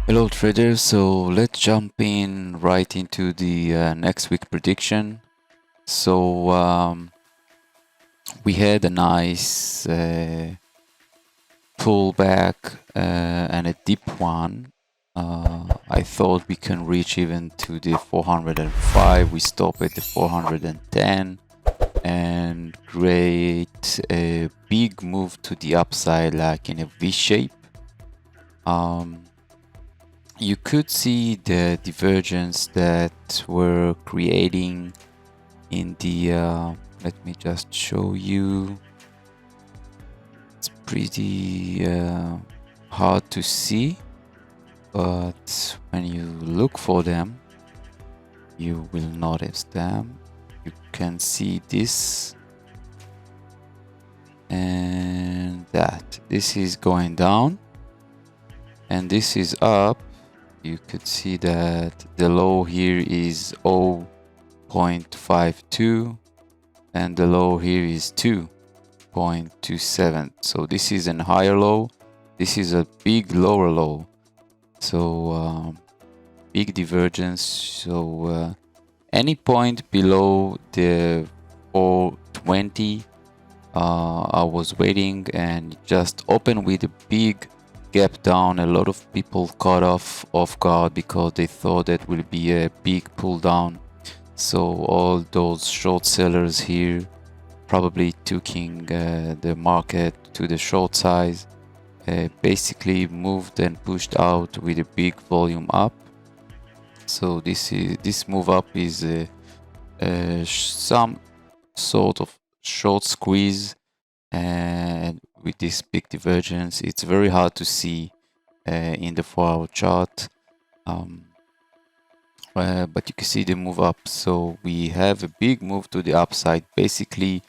Hello traders, so let's jump in right into the next week prediction. So we had a nice pullback and a deep one. I thought we can reach even to the 405. We stop at the 410 and create a big move to the upside, like in a V shape. You could see the divergence that we're creating in the let me just show you. It's pretty hard to see, but when you look for them you will notice them. You can see this and that. This is going down and this is up. You could see that the low here is 0.52 and the low here is 2.27. So this is a higher low, this is a big lower low, so big divergence. So any point below the 420, I was waiting and just opened with a big gap down. A lot of people caught off guard because they thought that will be a big pull down. So all those short sellers here probably taking the market to the short size, basically moved and pushed out with a big volume up. So this move up is some sort of short squeeze, and with this big divergence it's very hard to see in the 4-hour chart, but you can see the move up. So we have a big move to the upside, basically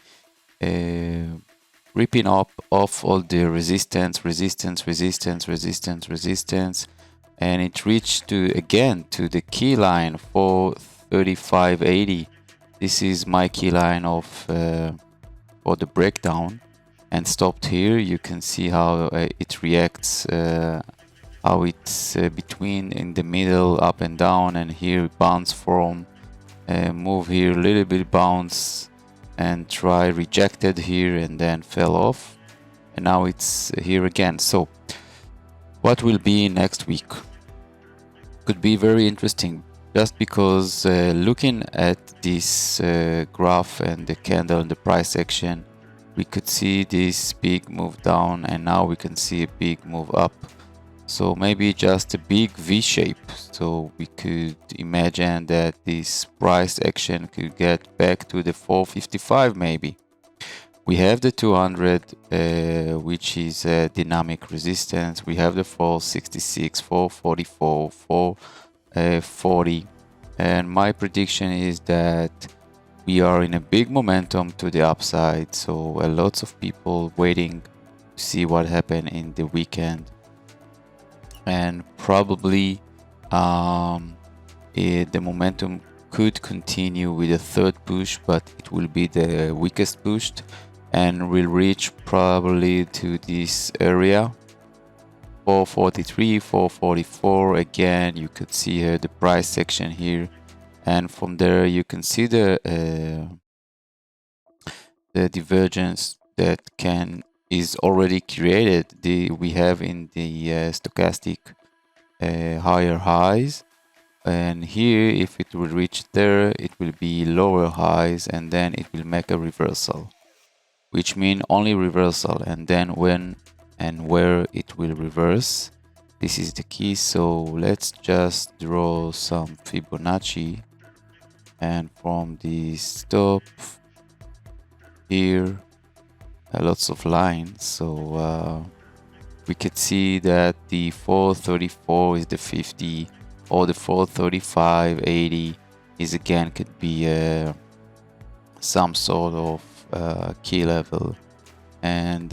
ripping up off all the resistance, and it reached to again to the key line for 35.80. This is my key line of for the breakdown, and stopped here. You can see how it reacts, how it's between in the middle, up and down, and here bounce from move here, a little bit bounce and try, rejected here and then fell off, and now it's here again. So what will be next week could be very interesting, just because looking at this graph and the candle and the price action, we could see this big move down and now we can see a big move up. So maybe just a big V shape. So we could imagine that this price action could get back to the 455 maybe. We have the 200, which is a dynamic resistance. We have the 466, 444, 440. And my prediction is that we are in a big momentum to the upside. So lots of people waiting to see what happened in the weekend. And probably the momentum could continue with a third push, but it will be the weakest push and will reach probably to this area 443, 444. Again, you could see here the price section here, and from there you can see the divergence that is already created. We have in the stochastic higher highs, and here if it will reach there, it will be lower highs, and then it will make a reversal, which means only reversal, and then when and where it will reverse, this is the key. So let's just draw some Fibonacci, and from the stop here lots of lines. So we could see that the 434 is the 50, or the 435.80 is again could be some sort of key level. And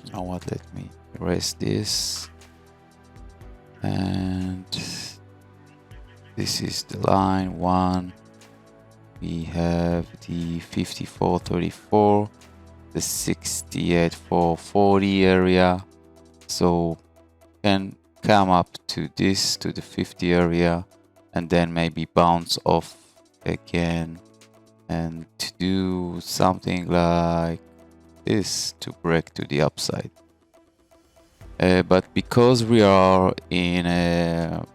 you know what, let me erase this, and this is the line 1. We have the 54.34, the 68.440 area. So can come up to this, to the 50 area, and then maybe bounce off again and to do something like this to break to the upside. But because we are in a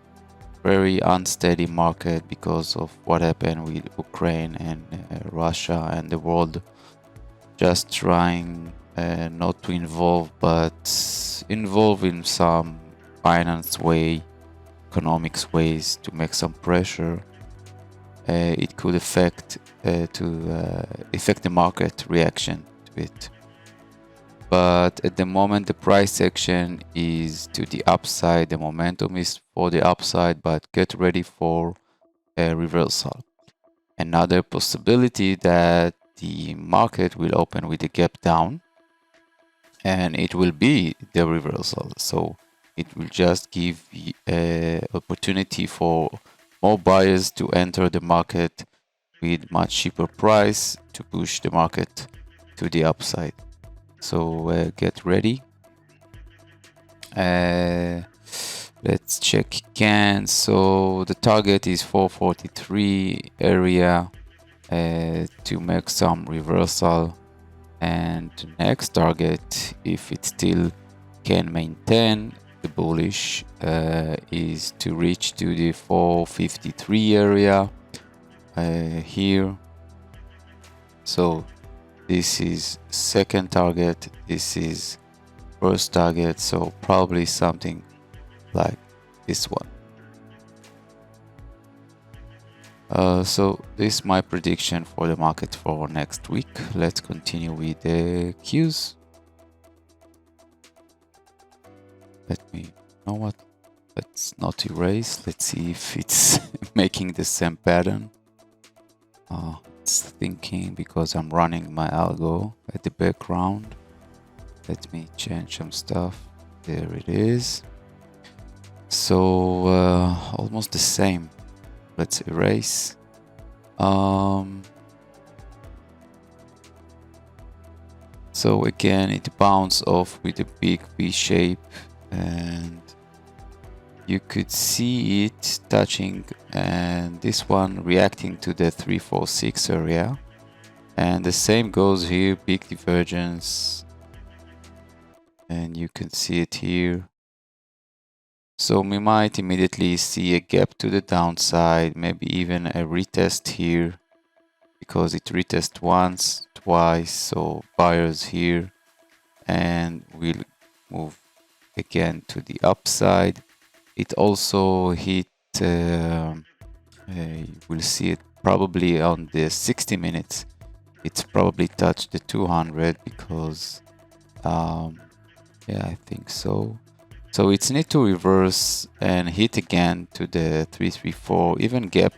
very unsteady market because of what happened with Ukraine and Russia and the world just trying not to involve, but involve in some finance way, economics ways to make some pressure, it could affect the market reaction to it. But at the moment, the price action is to the upside. The momentum is for the upside, but get ready for a reversal. Another possibility that the market will open with a gap down, and it will be the reversal. So it will just give an opportunity for more buyers to enter the market with much cheaper price to push the market to the upside. So get ready. Let's check again. So the target is 443 area to make some reversal, and the next target, if it still can maintain the bullish, is to reach to the 453 area here. So this is second target, this is first target, so probably something like this one. So this is my prediction for the market for next week. Let's continue with the Qs. Know what? Let's not erase. Let's see if it's making the same pattern. It's thinking because I'm running my algo at the background. Let me change some stuff. There it is. So almost the same. Let's erase. So again, it bounced off with a big V shape, and you could see it touching, and this one reacting to the 346 area, and the same goes here, big divergence, and you can see it here. So we might immediately see a gap to the downside, maybe even a retest here, because it retests once, twice, so buyers here, and we'll move again to the upside. It also hit, we'll see it probably on the 60 minutes. It's probably touched the 200 because, yeah, I think so. So it's need to reverse and hit again to the 334, even gap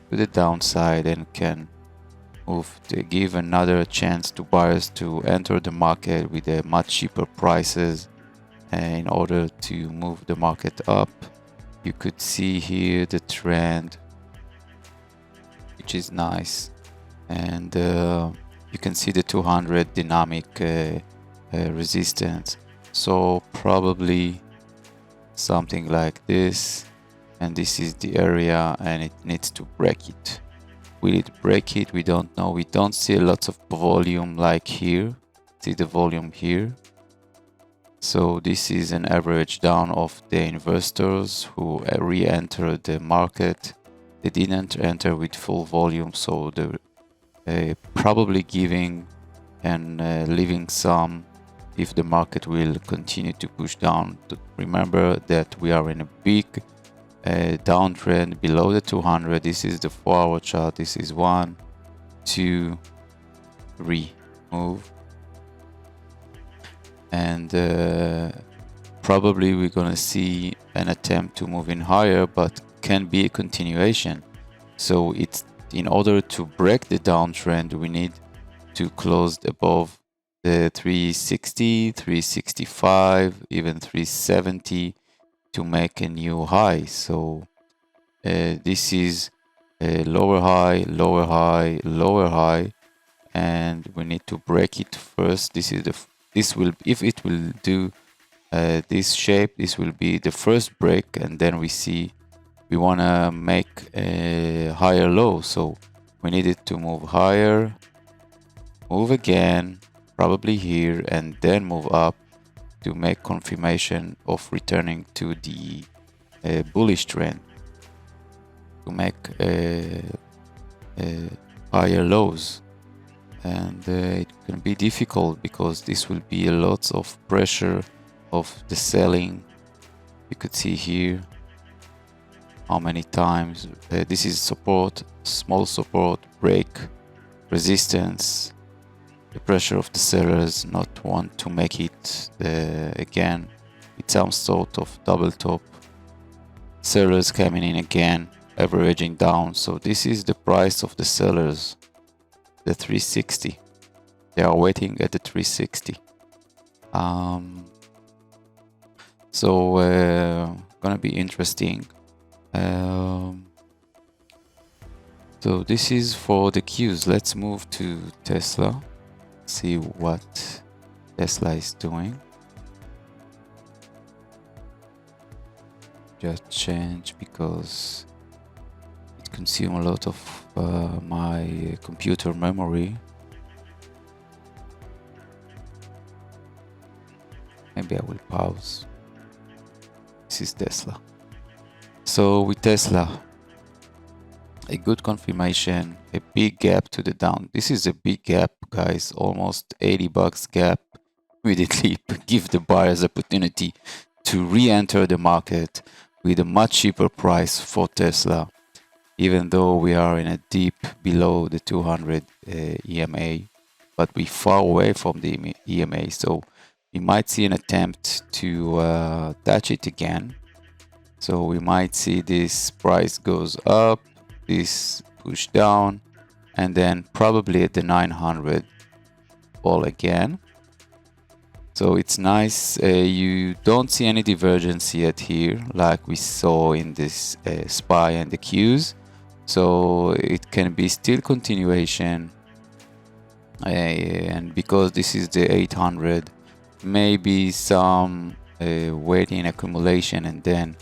to the downside, and can move to give another chance to buyers to enter the market with a much cheaper prices in order to move the market up. You could see here the trend, which is nice, and you can see the 200 dynamic resistance. So probably something like this, and this is the area, and it needs to break it. Will it break it? We don't know. We don't see a lot of volume like here. See the volume here. So this is an average down of the investors who re-entered the market. They didn't enter with full volume, so they're probably giving and leaving some if the market will continue to push down. Remember that we are in a big downtrend below the 200. This is the 4-hour chart. This is 1, 2, 3 move, and probably we're gonna see an attempt to move in higher, but can be a continuation. So it's in order to break the downtrend, we need to close above the 360, 365, even 370 to make a new high. So this is a lower high, lower high, lower high, and we need to break it first. This is the if it will do this shape, this will be the first break, and then we see we want to make a higher low, so we need it to move higher, move again, probably here, and then move up to make confirmation of returning to the bullish trend, to make higher lows. And it can be difficult because this will be a lot of pressure of the selling. You could see here how many times this is support, small support, break, resistance, the pressure of the sellers not want to make it again with some sort of double top, sellers coming in again, averaging down. So this is the price of the sellers, the 360. They are waiting at the 360. So gonna be interesting. So this is for the Qs. Let's move to Tesla, see what Tesla is doing. Just change because it consumes a lot of my computer memory. Maybe I will pause. This is Tesla. So with Tesla, a good confirmation, a big gap to the down. This is a big gap, guys, almost $80 gap. Immediately give the buyers opportunity to re-enter the market with a much cheaper price for Tesla, even though we are in a deep below the 200 EMA, but we're far away from the EMA, so we might see an attempt to touch it again. So we might see this price goes up, this push down, and then probably at the 900 fall again. So it's nice. You don't see any divergence yet here like we saw in this SPY and the Qs. So it can be still continuation. And because this is the 800, maybe some waiting accumulation and then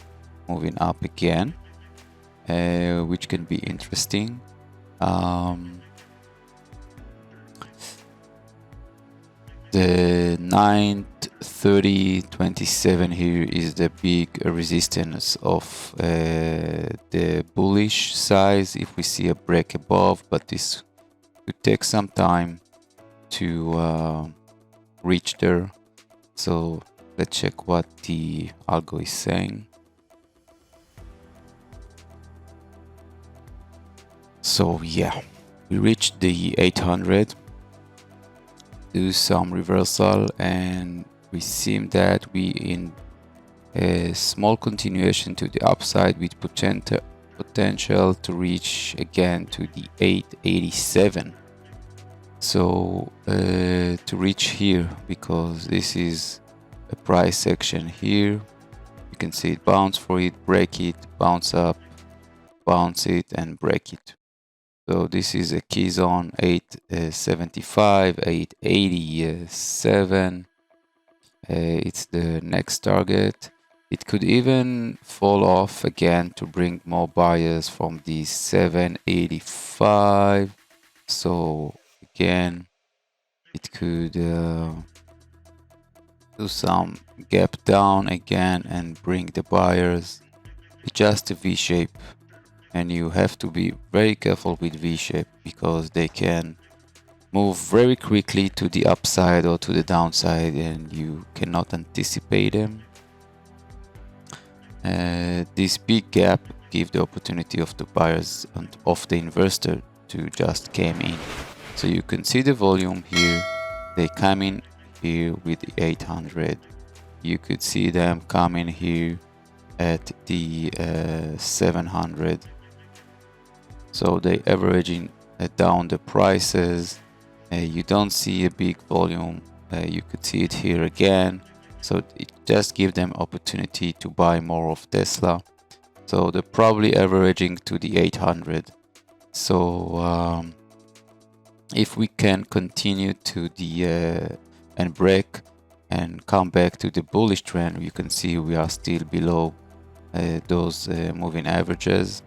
moving up again, which can be interesting. The 930.27 here is the big resistance of the bullish size if we see a break above, but this could take some time to reach there. So let's check what the algo is saying. So yeah, we reached the 800, do some reversal, and we seem that we in a small continuation to the upside with potential to reach again to the 887. So to reach here, because this is a price section here, you can see it bounce for it, break it, bounce up, bounce it, and break it. So this is a key zone 875, 887. It's the next target. It could even fall off again to bring more buyers from the 785. So again, it could do some gap down again and bring the buyers. It's just a V shape. And you have to be very careful with V-shape because they can move very quickly to the upside or to the downside and you cannot anticipate them. This big gap gives the opportunity of the buyers and of the investor to just came in. So you can see the volume here. They come in here with the 800. You could see them coming here at the 700. So they averaging down the prices. You don't see a big volume. You could see it here again. So it just gives them opportunity to buy more of Tesla. So they're probably averaging to the 800. So if we can continue to the and break and come back to the bullish trend, you can see we are still below those moving averages.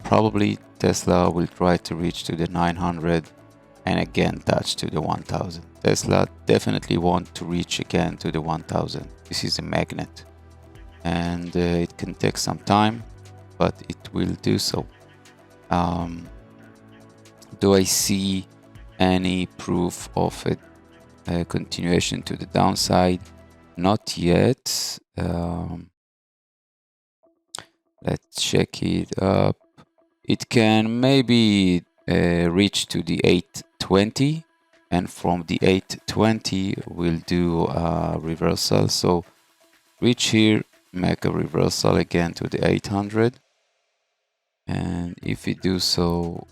Probably Tesla will try to reach to the 900 and again touch to the 1000. Tesla definitely want to reach again to the 1000. This is a magnet, and it can take some time, but it will do so. Do I see any proof of a continuation to the downside? Not yet. Let's check it up. It can maybe reach to the 820, and from the 820 we'll do a reversal. So reach here, make a reversal again to the 800, and if we do so,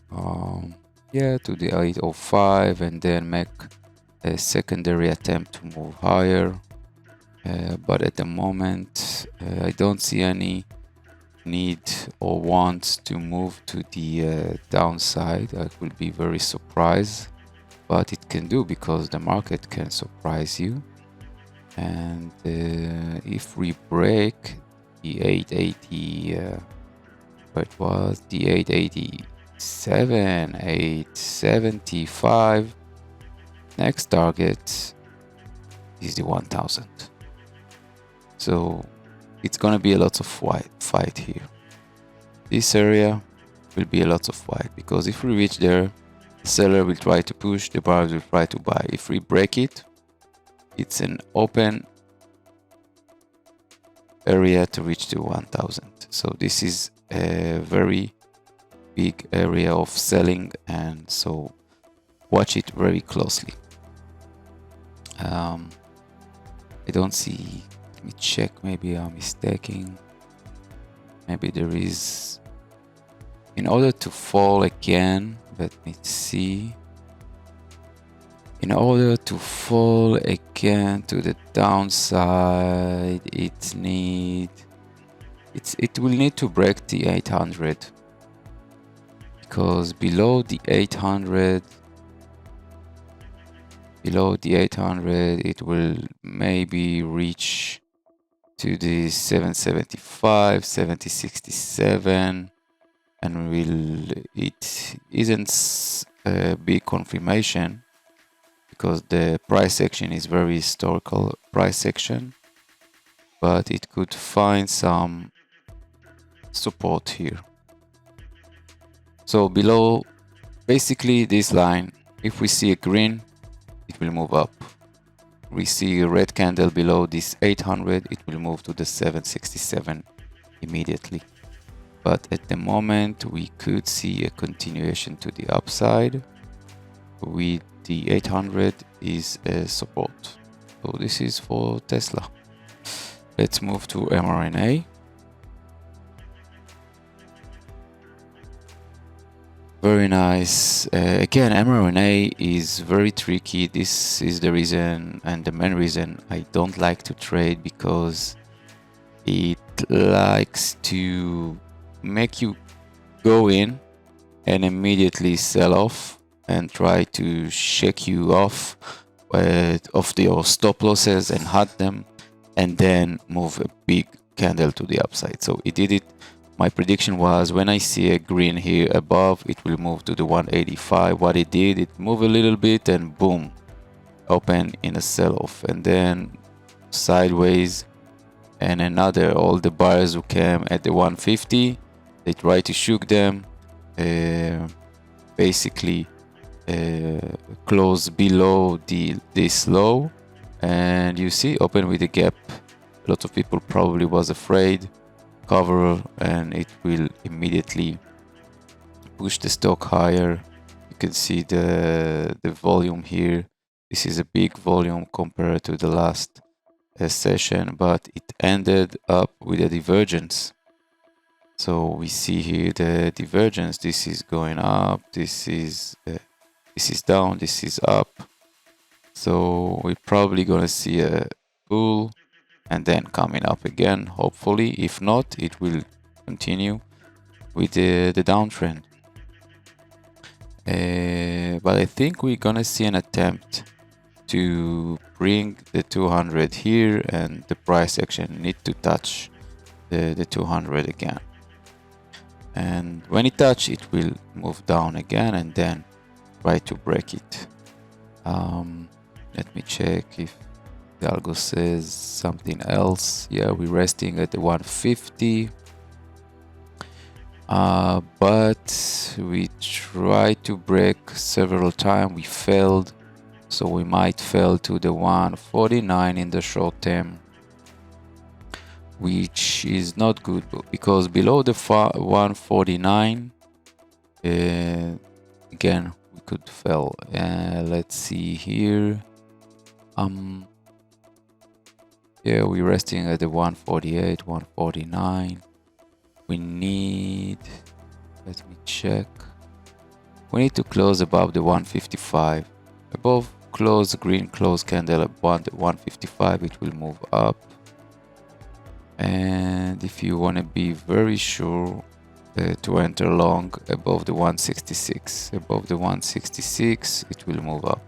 yeah, to the 805, and then make a secondary attempt to move higher. But at the moment, I don't see any need or want to move to the downside. I will be very surprised, but it can do, because the market can surprise you. And if we break the 880, what was the 887, 875, next target is the 1000. So it's gonna be a lot of fight here. This area will be a lot of fight, because if we reach there, the seller will try to push, the buyers will try to buy. If we break it, it's an open area to reach to 1000. So this is a very big area of selling, and so watch it very closely. I don't see. Let me check, maybe I'm mistaken. Maybe there is, in order to fall again, let me see. In order to fall again to the downside, it will need to break the 800, because below the 800, it will maybe reach to the 775, 7067, and it isn't a big confirmation, because the price action is very historical price action, but it could find some support here. So below, basically this line, if we see a green, it will move up. We see a red candle below this 800, it will move to the 767 immediately. But at the moment, we could see a continuation to the upside with the 800 is a support. So this is for Tesla. Let's move to MRNA. Very nice. Again, mRNA is very tricky. This is the reason, and the main reason I don't like to trade, because it likes to make you go in and immediately sell off and try to shake you off of your stop losses and hunt them, and then move a big candle to the upside. So it did it. My prediction was, when I see a green here above, it will move to the 185. What it did, it moved a little bit and boom, open in a sell-off, and then sideways. And all the buyers who came at the 150, they tried to shoot them, basically close below this low, and you see, open with a gap. A lot of people probably was afraid, cover, and it will immediately push the stock higher. You can see the volume here. This is a big volume compared to the last session, but it ended up with a divergence. So we see here the divergence. This is going up, this is down, this is up. So we're probably gonna see a bull and then coming up again, hopefully. If not, it will continue with the downtrend. But I think we're gonna see an attempt to bring the 200 here, and the price action need to touch the 200 again. And when it touch, it will move down again and then try to break it. Let me check if the algo says something else. Yeah, we're resting at the 150. But we tried to break several times. We failed. So we might fail to the 149 in the short term, which is not good because below the 149, again, we could fail. Let's see here. Yeah, we're resting at the 148, 149. We need, let me check. We need to close above the 155. Above close, green close candle above the 155, it will move up. And if you want to be very sure to enter long above the 166, above the 166, it will move up.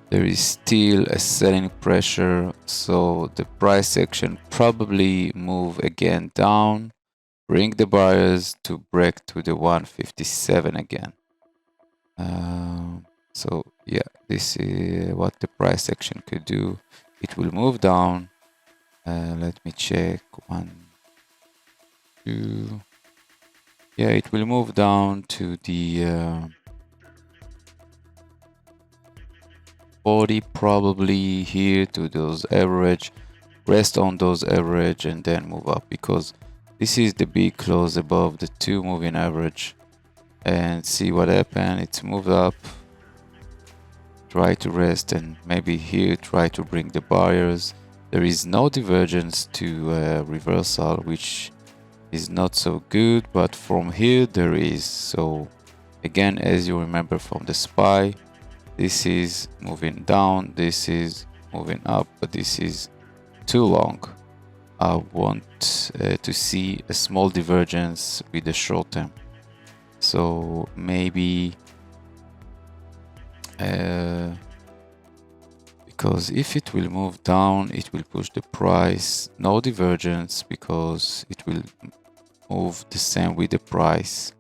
There is still a selling pressure, so the price action probably move again down, bring the buyers to break to the 157 again. So yeah, this is what the price action could do. It will move down. Let me check. 1, 2. Yeah, it will move down to the 40, probably here to those average, rest on those average and then move up, because this is the big close above the 2 moving average. And see what happened. It's moved up, try to rest, and maybe here try to bring the buyers. There is no divergence to reversal, which is not so good, but from here there is. So again, as you remember from the SPY, this is moving down, this is moving up, but this is too long. I want to see a small divergence with the short term. So maybe because if it will move down, it will push the price. No divergence because it will move the same with the price.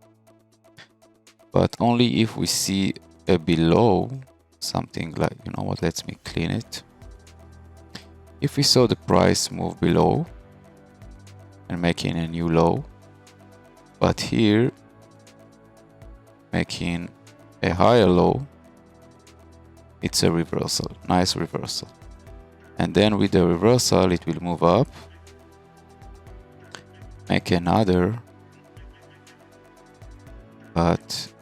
But only if we see a below, something like, you know what, let me clean it. If we saw the price move below and making a new low, but here making a higher low, it's a reversal, nice reversal. And then with the reversal, it will move up, make another, but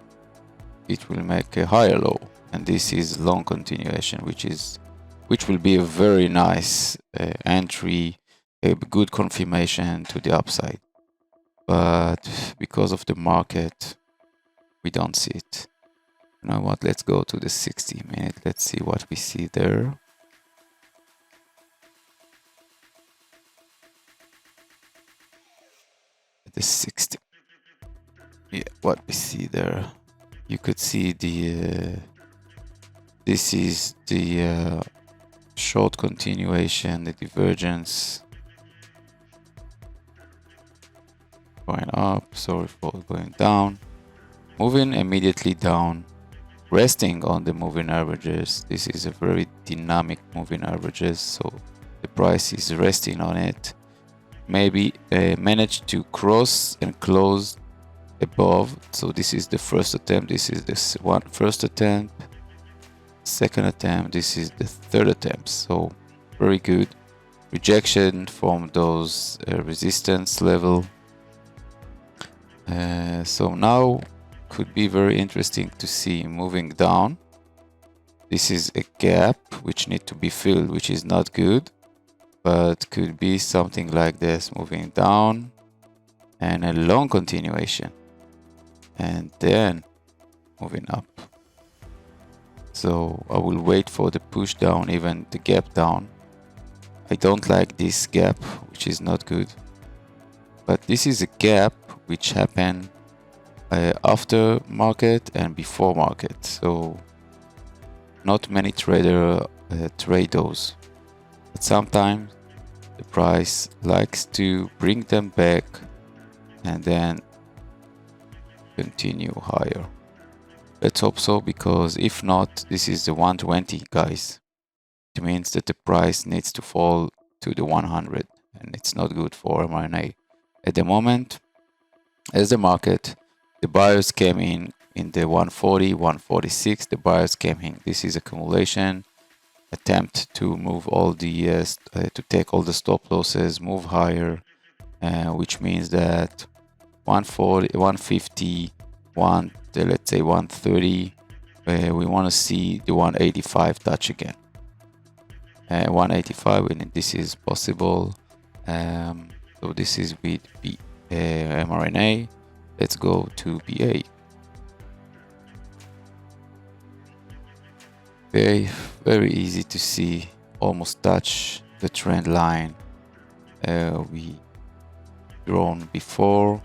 it will make a higher low. And this is long continuation, which will be a very nice entry, a good confirmation to the upside. But because of the market, we don't see it. You know what, let's go to the 60-minute. Let's see what we see there. The 60. Yeah, what we see there. You could see the this is the short continuation, the divergence going up, sorry for going down, moving immediately down, resting on the moving averages. This is a very dynamic moving averages, so the price is resting on it. Maybe managed to cross and close above. So this is the first attempt, this is this one first attempt, second attempt, this is the third attempt. So very good rejection from those resistance level. So now could be very interesting to see moving down. This is a gap which need to be filled, which is not good, but could be something like this, moving down and a long continuation and then moving up. So I will wait for the push down, even the gap down. I don't like this gap, which is not good. but this is a gap which happened after market and before market, so not many traders trade those, but sometimes the price likes to bring them back and then continue higher. Let's hope so, because if not, this is the 120, guys. It means that the price needs to fall to the 100, and it's not good for MRNA. At the moment, as the market, the buyers came in the 140, 146, the buyers came in. This is accumulation, attempt to move all the, to take all the stop losses, move higher, which means that 140, 150, let's say 130, we want to see the 185 touch again. 185, and this is possible. So this is with MRNA. Let's go to BA. Very easy to see, almost touch the trend line we drawn before.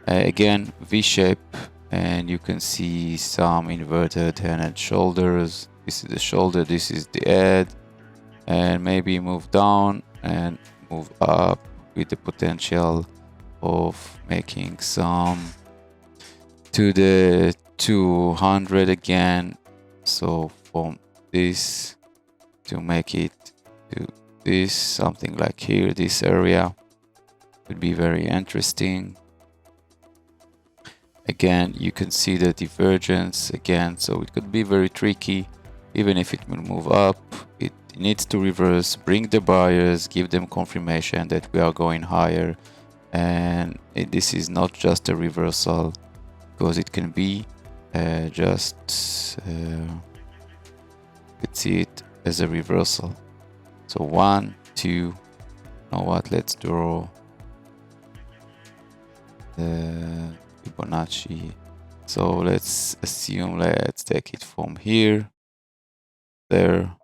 Again, V-shape, and you can see some inverted head and shoulders. This is the shoulder, this is the head, and maybe move down and move up with the potential of making some to the 200 again. So from this to make it to this, something like here, this area would be very interesting. Again, you can see the divergence again, so it could be very tricky. Even if it will move up, it needs to reverse, bring the buyers, give them confirmation that we are going higher. And this is not just a reversal, because it can be let's see it as a reversal. So 1, 2, you know what, let's draw the Fibonacci. So let's assume, let's take it from here, there.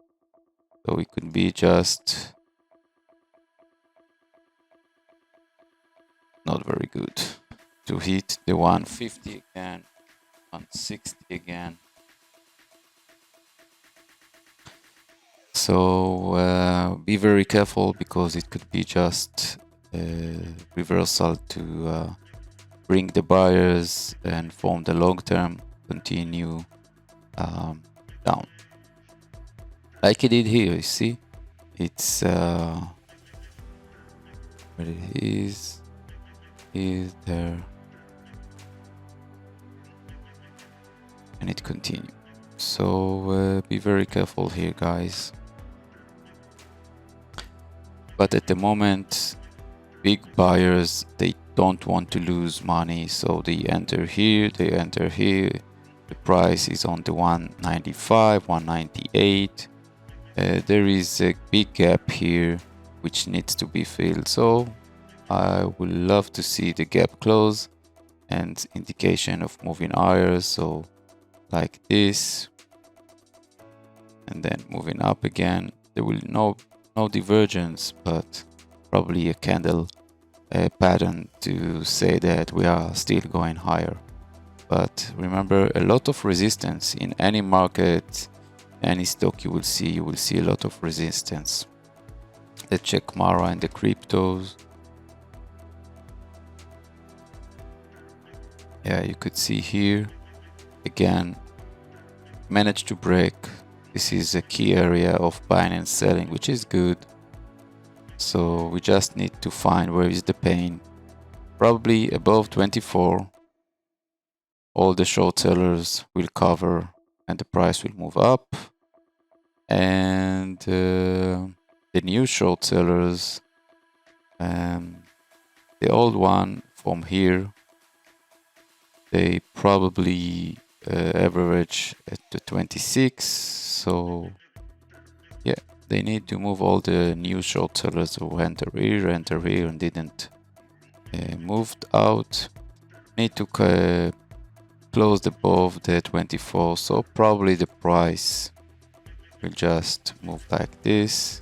So it could be just not very good to hit the 150 again, 160 again. So be very careful, because it could be just a reversal to bring the buyers and from the long term continue down, like it did here. You see, it's where it is there, and it continues. So be very careful here, guys. But at the moment, big buyers, they don't want to lose money, so they enter here, they enter here. The price is on the 195, 198. There is a big gap here which needs to be filled, so I would love to see the gap close and indication of moving higher, so like this, and then moving up again. There will no divergence, but probably a candle pattern to say that we are still going higher. But remember, a lot of resistance in any market, any stock you will see a lot of resistance. Let's check Mara and the cryptos. Yeah, you could see here again, managed to break. This is a key area of buying and selling, which is good. So we just need to find where is the pain. Probably above 24. All the short sellers will cover and the price will move up. And the new short sellers, the old one from here, they probably average at the 26. So yeah, they need to move all the new short sellers who enter here and didn't moved out. Need to close above the 24, so probably the price will just move like this,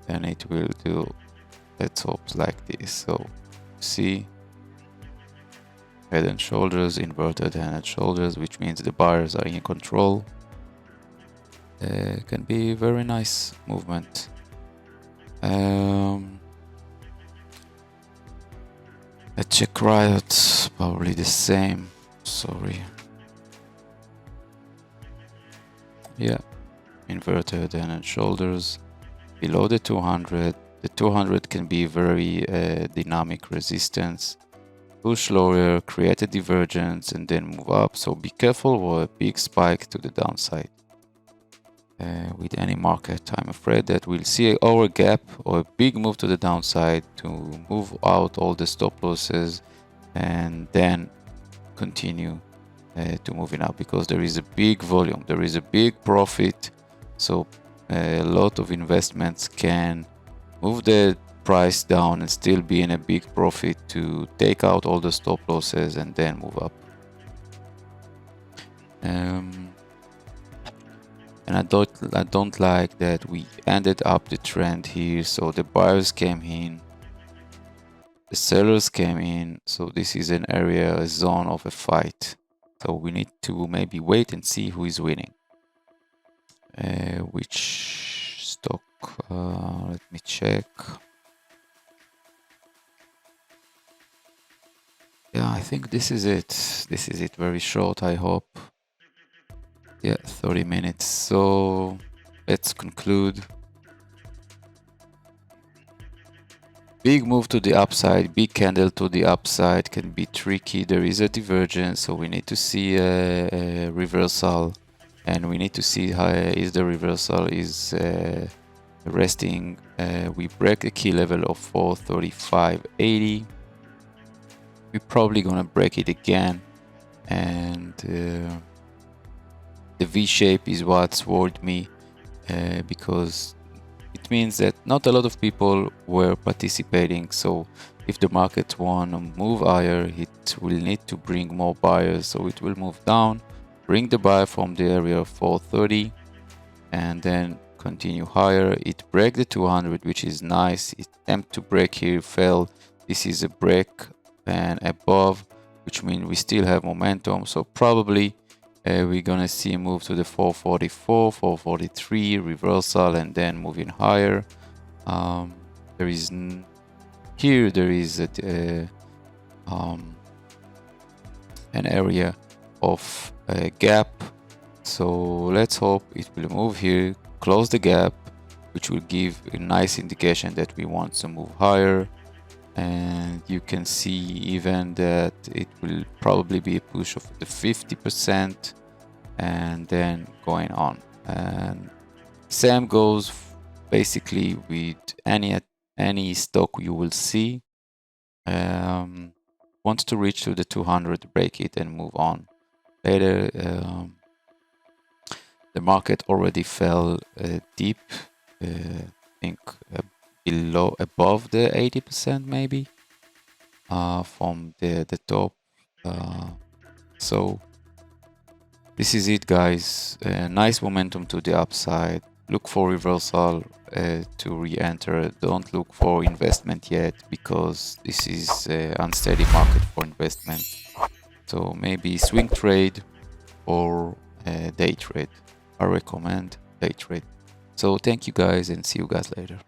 and it will do, let's hope, like this. So see, head and shoulders, inverted head and shoulders, which means the buyers are in control. Can be very nice movement. A check riot, probably the same. Sorry. Yeah, inverted head and shoulders below the 200. The 200 can be very dynamic resistance. Push lower, create a divergence, and then move up. So be careful for a big spike to the downside. With any market, I'm afraid that we'll see our gap or a big move to the downside to move out all the stop losses and then continue to moving up, because there is a big volume, there is a big profit. So a lot of investments can move the price down and still be in a big profit to take out all the stop losses and then move up. And I don't like that we ended up the trend here. So the buyers came in, the sellers came in. So this is an area, a zone of a fight. So we need to maybe wait and see who is winning. Which stock? Let me check. Yeah, I think this is it. This is it. Very short, I hope. Yeah, 30 minutes. So let's conclude. Big move to the upside, big candle to the upside can be tricky. There is a divergence, so we need to see a reversal, and we need to see how is the reversal is resting. We break the key level of 435.80. We're probably gonna break it again, and the V shape is what's worried me, because it means that not a lot of people were participating. So if the market want to move higher, it will need to bring more buyers. So it will move down, bring the buyer from the area of 430, and then continue higher. It break the 200, which is nice. It attempt to break here, fail. This is a break and above, which means we still have momentum. So probably we're gonna see a move to the 444, 443 reversal, and then moving higher. There is an area of a gap. So let's hope it will move here, close the gap, which will give a nice indication that we want to move higher. And you can see even that it will probably be a push of the 50% and then going on. And same goes basically with any stock you will see. Wants to reach to the 200, break it and move on. Later, the market already fell deep, I think above the 80% maybe, from the top. So this is it, guys. Nice momentum to the upside. Look for reversal to re-enter. Don't look for investment yet, because this is an unsteady market for investment. So maybe swing trade or day trade. I recommend day trade. So thank you guys, and see you guys later.